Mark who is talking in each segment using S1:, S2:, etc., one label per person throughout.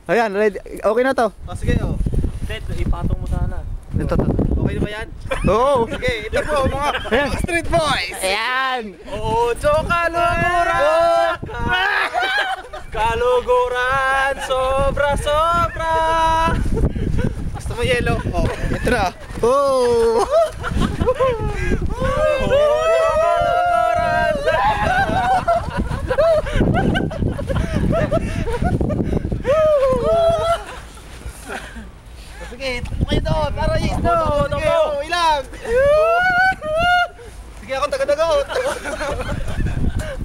S1: Ayan, ready. Okay na to.
S2: Oh, sige, oh.
S3: Ted, ipatong mo sana.
S1: Ito.
S2: Okay na ba yan?
S1: Oo.
S2: Sige, ito po mga street boys.
S1: Ayan.
S2: Ocho kaluguran! Kaluguran! Sobra! Gusto mo yellow? Oh, ito na.
S1: Oh.
S2: Ocho kaluguran! Sige, takbo kayo doon. Para yes doon. Sige, oh, ilang. Sige, ako taga-dagot.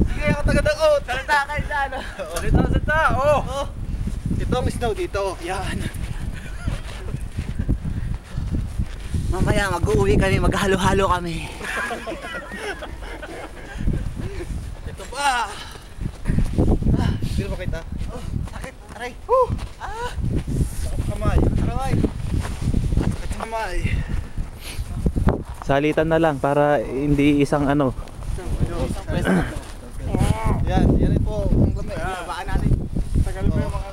S2: Sige, ako taga-dagot. Salita kayo dyan. Salita. Oh. Ito ang snow dito. Yan.
S4: Mamaya mag-uwi kami, maghalo-halo kami.
S2: Ito pa. Hindi na makita.
S4: Oh, sakit, aray.
S2: Sakit kamay. Sakit kamay.
S3: Salitan na lang para hindi isang ano.
S2: Yan po ang lamig. Baka natin. Tagal mo yung mga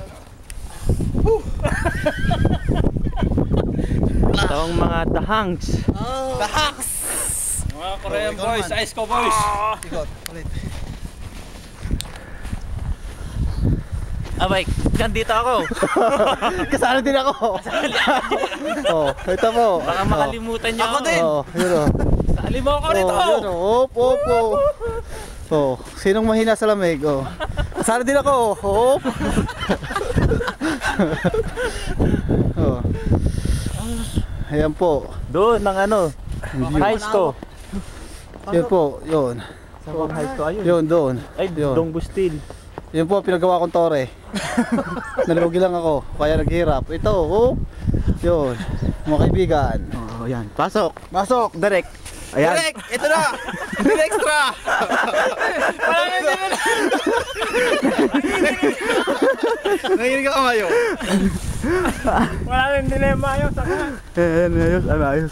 S3: Ito ang mga dahangs.
S2: The hacks!
S3: Mga Korean boys, Ice Co boys.
S2: Ikot, ulit.
S3: Abay, dito ako.
S1: Kasali din ako. Oh, ito po.
S3: Baka makalimutan niyo ako.
S1: Oh, yun oh.
S3: Sali mo ako rito.
S1: Oh, yun oh. Op. Oh, sinong mahina sa lamig? Oh. Kasali din ako. Op. Oh. Ayan po.
S3: Doon ng ano, Ice Co.
S1: Yun po, yun.
S3: Sa mga Ice Co ayun.
S1: Yun, doon.
S3: Ay,
S1: Yun.
S3: Dong Bustil.
S1: Yun po, pinagawa kong tore. Nalugi lang ako, kaya naghirap. Ito, oh. Yun, mga kaibigan. Oh, yan. Pasok. Direct. Ayan.
S2: Direk! Ito na! Direk extra! Nanginig ako ngayon.
S3: Wala nang dilema yun.
S1: Ayan, ayos.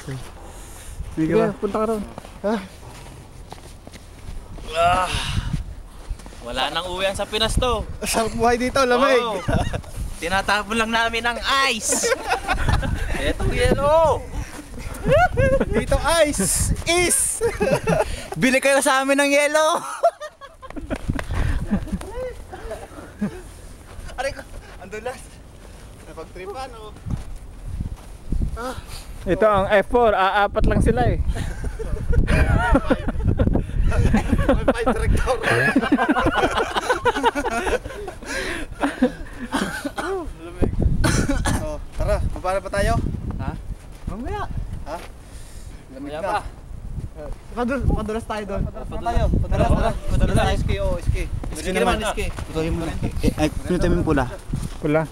S1: Sige ba?
S3: Punta ka ron. Wala nang uwian sa Pinas to.
S2: Sarap buhay dito, lamig.
S3: Oo. Tinatapon lang namin ang ice. Eto yelo.
S2: Dito ice! Is!
S4: Bili kayo sa amin ng yelo.
S2: Aray ko, andulas. Napagtripan o.
S3: Ito ang F4, aapat lang sila eh.
S2: May fight director. Lamig. Oh, tara, baba na pa tayo?
S4: Ha? Mamaya.
S2: Ha? Lamig
S3: Mamaya
S2: na.
S3: pa.
S4: Padulas tayo doon.
S2: Tayo. Padulas tayo. Iski, oh, iski. Iski naman, iski.
S4: Putulin mo na. Ay, pinutin mo yung pula.
S3: Pula.